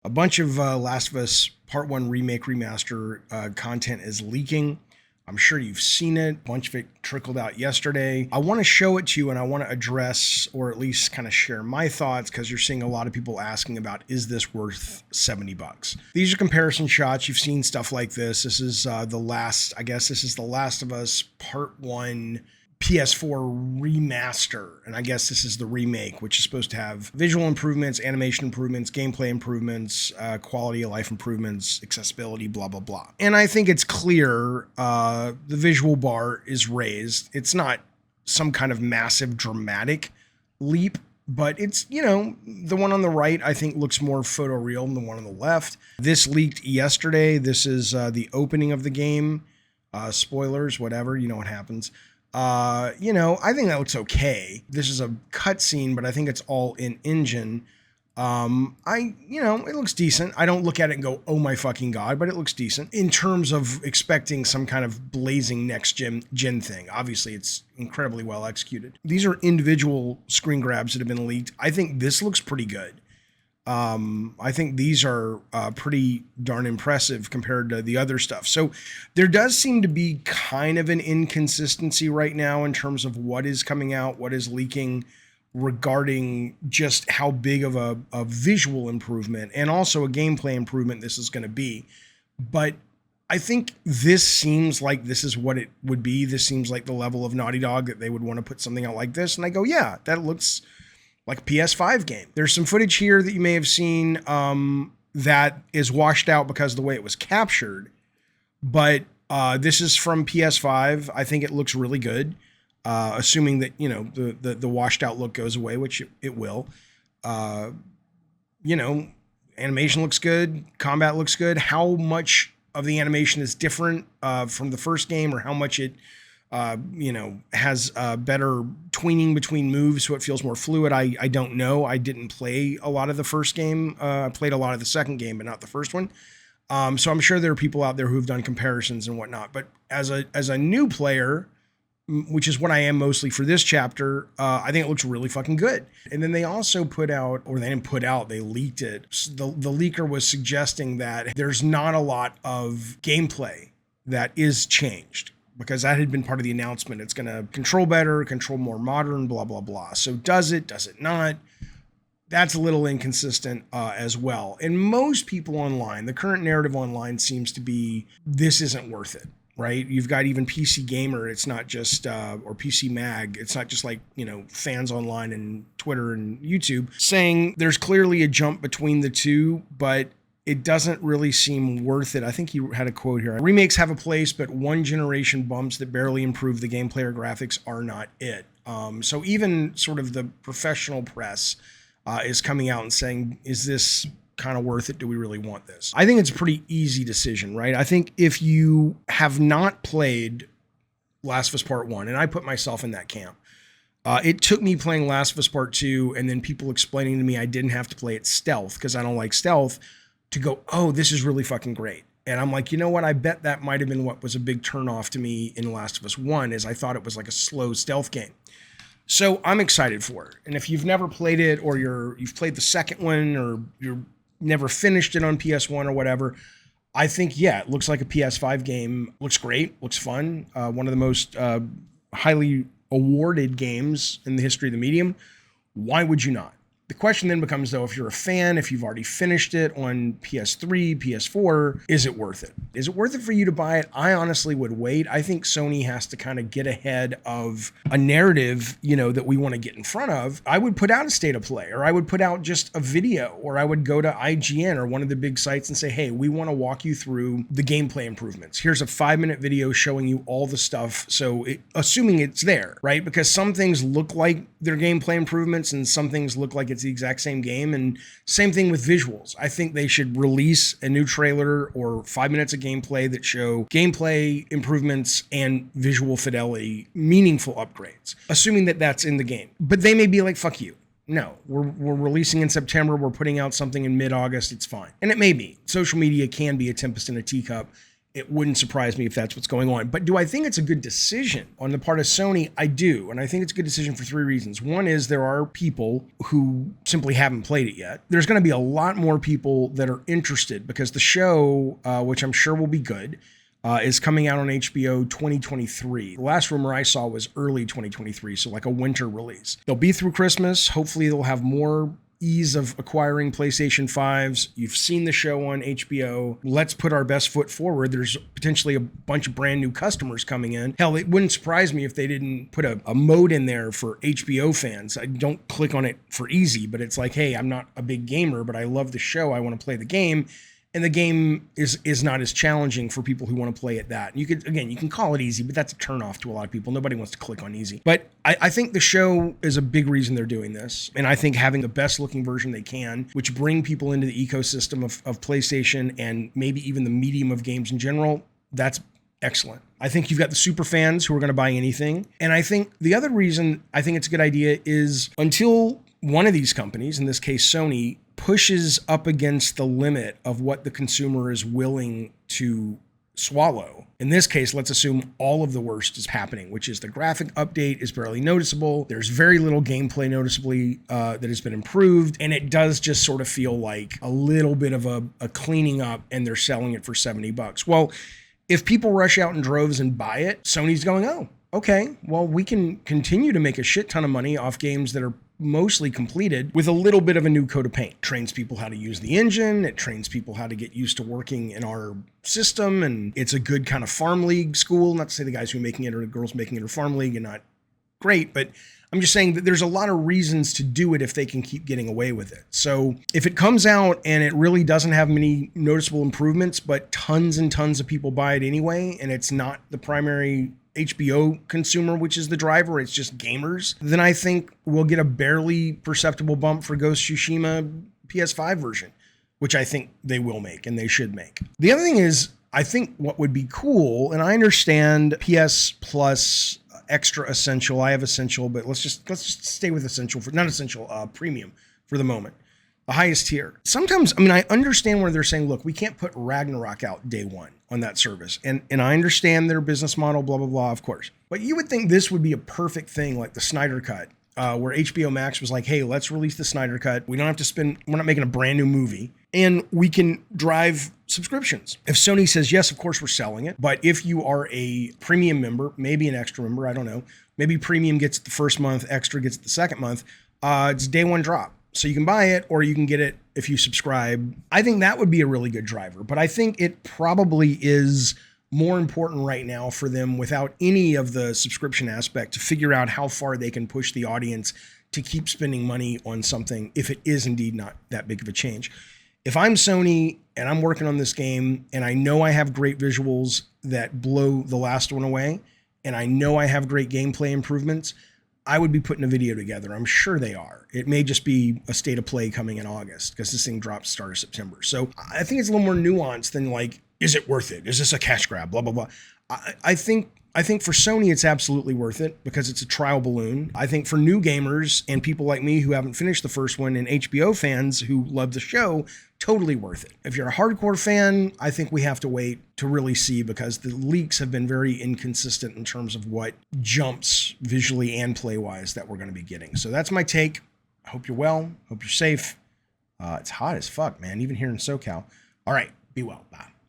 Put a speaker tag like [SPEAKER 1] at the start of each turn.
[SPEAKER 1] A bunch of Last of Us Part 1 Remake Remaster content is leaking. I'm sure you've seen it. A bunch of it trickled out yesterday. I want to show it to you and I want to address or at least kind of share my thoughts because you're seeing a lot of people asking about, is this worth $70? These are comparison shots. You've seen stuff like this. This is the Last of Us Part 1 PS4 remaster, and I guess this is the remake, which is supposed to have visual improvements, animation improvements, gameplay improvements, quality of life improvements, accessibility, blah, blah, blah. And I think it's clear the visual bar is raised. It's not some kind of massive dramatic leap, but it's, the one on the right, I think, looks more photoreal than the one on the left. This leaked yesterday. This is the opening of the game. Spoilers, whatever, you know what happens. I think that looks okay. This is a cutscene, but I think it's all in engine. It looks decent. I don't look at it and go, oh my fucking God, but it looks decent in terms of expecting some kind of blazing next gen thing. Obviously it's incredibly well executed. These are individual screen grabs that have been leaked. I think this looks pretty good. I think these are pretty darn impressive compared to the other stuff. So there does seem to be kind of an inconsistency right now in terms of what is coming out, what is leaking regarding just how big of a visual improvement and also a gameplay improvement this is going to be. But I think this seems like this is what it would be. This seems like the level of Naughty Dog that they would want to put something out like this. And I go, yeah, that looks like a PS5 game. There's some footage here that you may have seen that is washed out because of the way it was captured. But this is from PS5. I think it looks really good, assuming that, the washed out look goes away, which it will. Animation looks good. Combat looks good. How much of the animation is different from the first game or how much it has better tweening between moves so it feels more fluid. I don't know. I didn't play a lot of the first game. I played a lot of the second game, but not the first one. So I'm sure there are people out there who've done comparisons and whatnot. But as a new player, which is what I am mostly for this chapter, I think it looks really fucking good. And then they also they leaked it. The leaker was suggesting that there's not a lot of gameplay that is changed, because that had been part of the announcement. It's going to control better, control more modern, blah, blah, blah. So does it not? That's a little inconsistent as well. And most people online, the current narrative online seems to be, this isn't worth it, right? You've got even PC Gamer. It's not just, or PC Mag. It's not just like, fans online and Twitter and YouTube saying there's clearly a jump between the two, but it doesn't really seem worth it. I think you had a quote here. Remakes have a place, but one generation bumps that barely improve the gameplay or graphics are not it. So even sort of the professional press is coming out and saying, is this kind of worth it? Do we really want this? I think it's a pretty easy decision, right? I think if you have not played Last of Us Part 1, and I put myself in that camp, it took me playing Last of Us Part 2 and then people explaining to me I didn't have to play it stealth because I don't like stealth, to go, oh, this is really fucking great. And I'm like, you know what? I bet that might have been what was a big turnoff to me in Last of Us 1, is I thought it was like a slow stealth game. So I'm excited for it. And if you've never played it, or you've played the second one, or you're never finished it on PS1 or whatever, I think, yeah, it looks like a PS5 game. Looks great, looks fun. One of the most highly awarded games in the history of the medium. Why would you not? The question then becomes, though, if you're a fan, if you've already finished it on PS3, PS4, is it worth it? Is it worth it for you to buy it? I honestly would wait. I think Sony has to kind of get ahead of a narrative, that we want to get in front of. I would put out a state of play, or I would put out just a video, or I would go to IGN or one of the big sites and say, hey, we want to walk you through the gameplay improvements. Here's a 5-minute video showing you all the stuff. So assuming it's there, right? Because some things look like they're gameplay improvements and some things look like it's the exact same game. And same thing with visuals. I think they should release a new trailer or 5 minutes of gameplay that show gameplay improvements and visual fidelity, meaningful upgrades, assuming that that's in the game. But they may be like, fuck you. No, we're releasing in September. We're putting out something in mid-August. It's fine. And it may be. Social media can be a tempest in a teacup. It wouldn't surprise me if that's what's going on. But do I think it's a good decision on the part of Sony? I do. And I think it's a good decision for 3 reasons. One is there are people who simply haven't played it yet. There's going to be a lot more people that are interested because the show, which I'm sure will be good, is coming out on HBO 2023. The last rumor I saw was early 2023, so like a winter release. They'll be through Christmas. Hopefully they'll have more ease of acquiring PlayStation 5s. You've seen the show on HBO. Let's put our best foot forward. There's potentially a bunch of brand new customers coming in. Hell, it wouldn't surprise me if they didn't put a mode in there for HBO fans. I don't click on it for easy, but it's like, hey, I'm not a big gamer, but I love the show. I want to play the game. And the game is not as challenging for people who want to play it that. You can call it easy, but that's a turnoff to a lot of people. Nobody wants to click on easy. But I think the show is a big reason they're doing this. And I think having the best looking version they can, which bring people into the ecosystem of PlayStation and maybe even the medium of games in general, that's excellent. I think you've got the super fans who are going to buy anything. And I think the other reason I think it's a good idea is until one of these companies, in this case Sony, pushes up against the limit of what the consumer is willing to swallow. In this case, let's assume all of the worst is happening, which is the graphic update is barely noticeable. There's very little gameplay noticeably that has been improved. And it does just sort of feel like a little bit of a cleaning up, and they're selling it for $70. Well, if people rush out in droves and buy it, Sony's going, oh, okay, well, we can continue to make a shit ton of money off games that are mostly completed with a little bit of a new coat of paint. It trains people how to use the engine. It trains people how to get used to working in our system. And it's a good kind of farm league school. Not to say the guys who are making it or the girls making it are farm league and not great, but I'm just saying that there's a lot of reasons to do it if they can keep getting away with it. So if it comes out and it really doesn't have many noticeable improvements, but tons and tons of people buy it anyway, and it's not the primary HBO consumer, which is the driver, it's just gamers, then I think we'll get a barely perceptible bump for Ghost of Tsushima PS5 version, which I think they will make and they should make. The other thing is, I think what would be cool, and I understand PS Plus Extra Essential, I have Essential, but let's just stay with Essential for not Essential, Premium for the moment. The highest tier. Sometimes, I mean, I understand where they're saying, look, we can't put Ragnarok out day one on that service. And I understand their business model, blah, blah, blah, of course. But you would think this would be a perfect thing like the Snyder Cut, where HBO Max was like, hey, let's release the Snyder Cut. We don't have to spend, we're not making a brand new movie. And we can drive subscriptions. If Sony says, yes, of course we're selling it. But if you are a premium member, maybe an extra member, I don't know. Maybe premium gets it the first month, extra gets it the second month. It's day one drop. So you can buy it or you can get it if you subscribe. I think that would be a really good driver, but I think it probably is more important right now for them without any of the subscription aspect to figure out how far they can push the audience to keep spending money on something if it is indeed not that big of a change. If I'm Sony and I'm working on this game and I know I have great visuals that blow the last one away and I know I have great gameplay improvements, I would be putting a video together. I'm sure they are. It may just be a state of play coming in August because this thing drops start of September. So I think it's a little more nuanced than like, is it worth it? Is this a cash grab? Blah, blah, blah. I think for Sony, it's absolutely worth it because it's a trial balloon. I think for new gamers and people like me who haven't finished the first one and HBO fans who love the show, totally worth it. If you're a hardcore fan, I think we have to wait to really see because the leaks have been very inconsistent in terms of what jumps visually and play-wise that we're going to be getting. So that's my take. I hope you're well. Hope you're safe. It's hot as fuck, man, even here in SoCal. All right, be well. Bye.